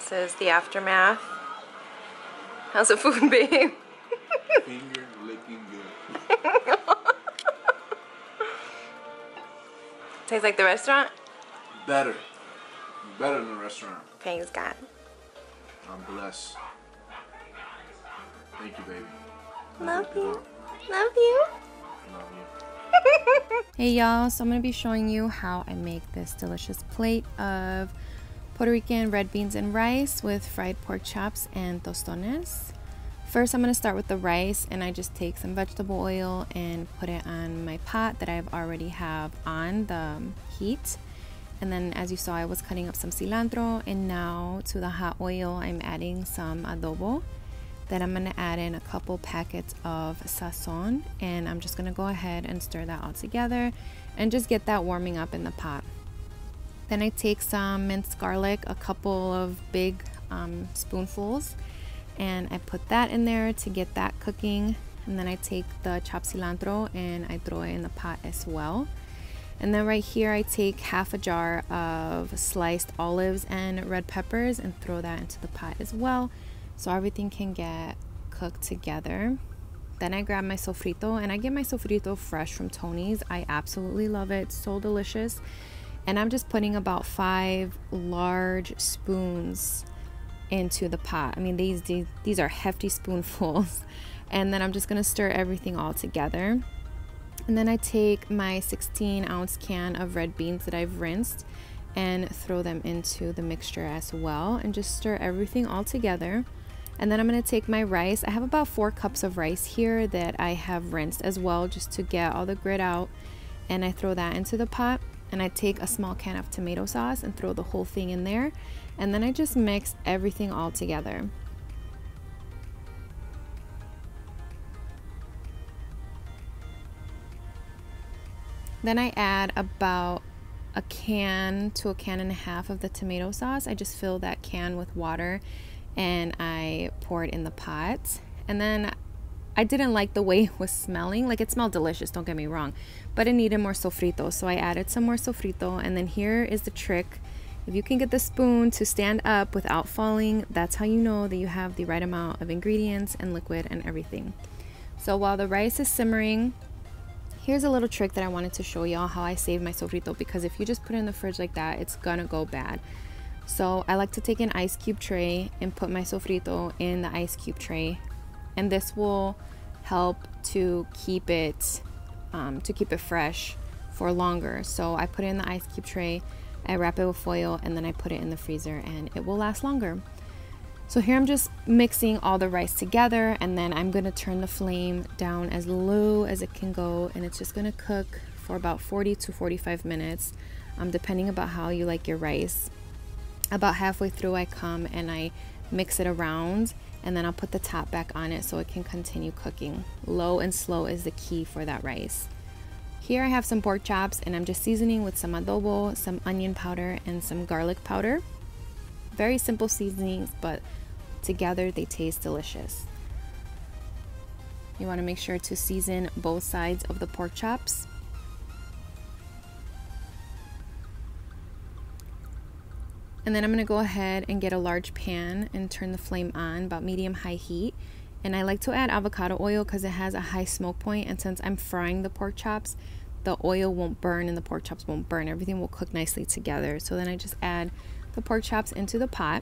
This is the aftermath. How's the food, babe? Finger licking good. Tastes like the restaurant? Better. Better than the restaurant. Thanks, God. I'm blessed. Thank you, baby. Love you. Love you. Love you. Hey y'all, so I'm going to be showing you how I make this delicious plate of Puerto Rican red beans and rice with fried pork chops and tostones. First, I'm going to start with the rice, and I just take some vegetable oil and put it on my pot that I've already have on the heat. And then, as you saw, I was cutting up some cilantro, and now to the hot oil, I'm adding some adobo. Then I'm going to add in a couple packets of sazon, and I'm just going to go ahead and stir that all together and just get that warming up in the pot. Then I take some minced garlic, a couple of big spoonfuls, and I put that in there to get that cooking. And then I take the chopped cilantro and I throw it in the pot as well. And then right here I take half a jar of sliced olives and red peppers and throw that into the pot as well, so everything can get cooked together. Then I grab my sofrito, and I get my sofrito fresh from Tony's. I absolutely love it. It's so delicious. And I'm just putting about 5 large spoons into the pot. I mean, these are hefty spoonfuls. And then I'm just going to stir everything all together. And then I take my 16-ounce can of red beans that I've rinsed and throw them into the mixture as well, and just stir everything all together. And then I'm going to take my rice. I have about 4 cups of rice here that I have rinsed as well, just to get all the grit out. And I throw that into the pot. And I take a small can of tomato sauce and throw the whole thing in there. And then I just mix everything all together. Then I add about a can to a can and a half of the tomato sauce. I just fill that can with water and I pour it in the pot. And then I didn't like the way it was smelling. Like, it smelled delicious, don't get me wrong, but it needed more sofrito, so I added some more sofrito. And then here is the trick. If you can get the spoon to stand up without falling, that's how you know that you have the right amount of ingredients and liquid and everything. So while the rice is simmering, here's a little trick that I wanted to show y'all how I save my sofrito, because if you just put it in the fridge like that, it's gonna go bad. So I like to take an ice cube tray and put my sofrito in the ice cube tray, and this will help to keep it fresh for longer. So I put it in the ice cube tray, I wrap it with foil, and then I put it in the freezer, and it will last longer. So here I'm just mixing all the rice together, and then I'm gonna turn the flame down as low as it can go, and it's just gonna cook for about 40 to 45 minutes, depending about how you like your rice. About halfway through, I come and I mix it around, and then I'll put the top back on it so it can continue cooking. Low and slow is the key for that rice. Here I have some pork chops, and I'm just seasoning with some adobo, some onion powder, and some garlic powder. Very simple seasonings, but together they taste delicious. You want to make sure to season both sides of the pork chops. And then I'm going to go ahead and get a large pan and turn the flame on about medium-high heat. And I like to add avocado oil because it has a high smoke point, and since I'm frying the pork chops, the oil won't burn and the pork chops won't burn. Everything will cook nicely together. So then I just add the pork chops into the pot.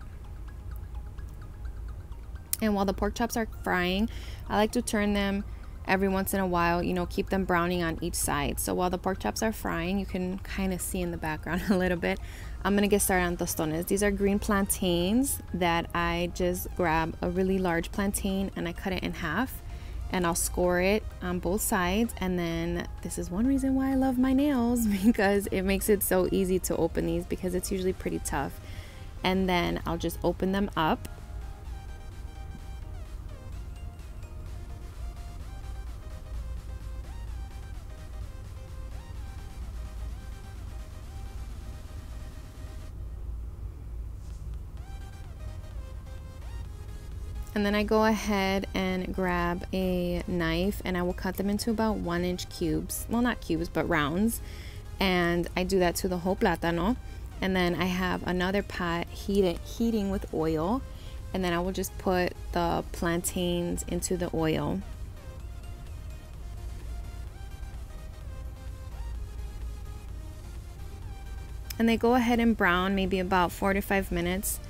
And while the pork chops are frying, I like to turn them every once in a while, you know, keep them browning on each side. So while the pork chops are frying, you can kind of see in the background a little bit, I'm gonna get started on tostones. These are green plantains that I just grab a really large plantain and I cut it in half, and I'll score it on both sides. And then this is one reason why I love my nails, because it makes it so easy to open these, because it's usually pretty tough. And then I'll just open them up. And then I go ahead and grab a knife and I will cut them into about 1-inch cubes. Well, not cubes, but rounds. And I do that to the whole plátano. And then I have another pot heating with oil, and then I will just put the plantains into the oil. And they go ahead and brown maybe about 4 to 5 minutes.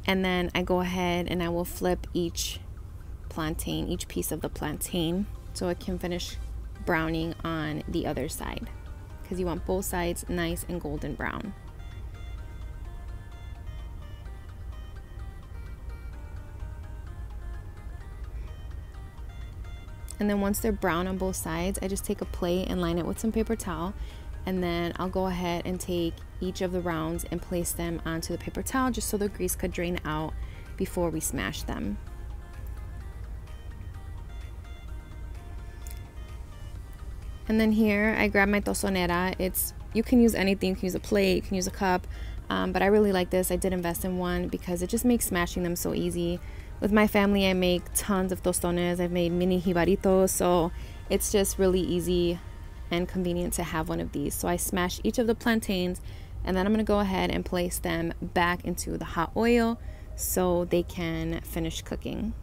And then I go ahead and I will flip each plantain, each piece of the plantain, so it can finish browning on the other side, because you want both sides nice and golden brown. And then once they're brown on both sides, I just take a plate and line it with some paper towel, and then I'll go ahead and take each of the rounds and place them onto the paper towel just so the grease could drain out before we smash them. And then here I grab my tostonera. You can use anything, you can use a plate, you can use a cup, but I really like this. I did invest in one because it just makes smashing them so easy. With my family, I make tons of tostones. I've made mini jibaritos, so it's just really easy and convenient to have one of these. So I smash each of the plantains, and then I'm going to go ahead and place them back into the hot oil so they can finish cooking.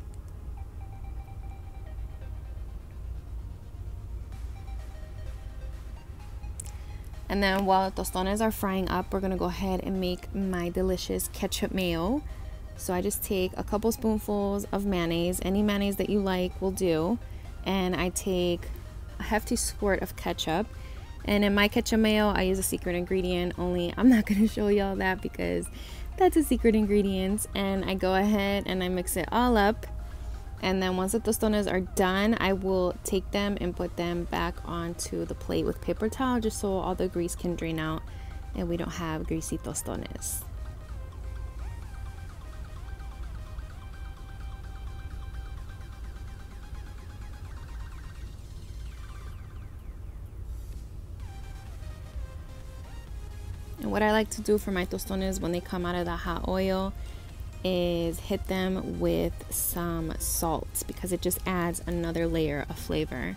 And then while the tostones are frying up, we're going to go ahead and make my delicious ketchup mayo. So I just take a couple spoonfuls of mayonnaise. Any mayonnaise that you like will do. And I take a hefty squirt of ketchup. And in my ketchup mayo, I use a secret ingredient, only I'm not going to show y'all that because that's a secret ingredient. And I go ahead and I mix it all up. And then once the tostones are done, I will take them and put them back onto the plate with paper towel just so all the grease can drain out and we don't have greasy tostones. And what I like to do for my tostones when they come out of the hot oil is hit them with some salt because it just adds another layer of flavor.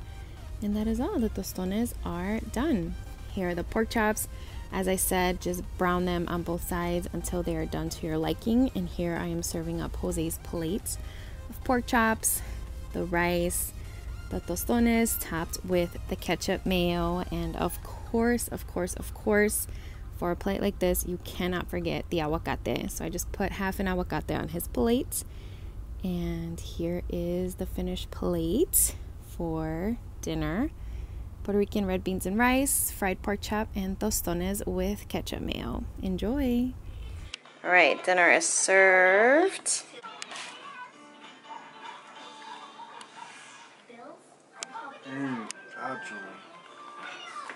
And that is all. The tostones are done. Here are the pork chops. As I said, just brown them on both sides until they are done to your liking. And here I am serving up Jose's plate of pork chops, the rice, the tostones topped with the ketchup mayo, and of course, for a plate like this, you cannot forget the aguacate. So I just put half an aguacate on his plate. And here is the finished plate for dinner. Puerto Rican red beans and rice, fried pork chop, and tostones with ketchup mayo. Enjoy! All right, dinner is served.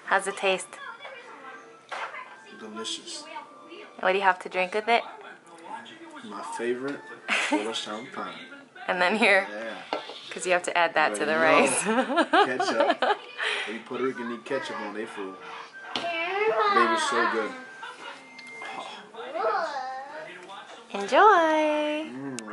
How's it taste? Delicious. What do you have to drink with it? My favorite, puro champagne. And then here, Yeah. because you have to add that to the No. rice. Ketchup. We Puerto Rican need ketchup on their food. Baby's so good. Enjoy!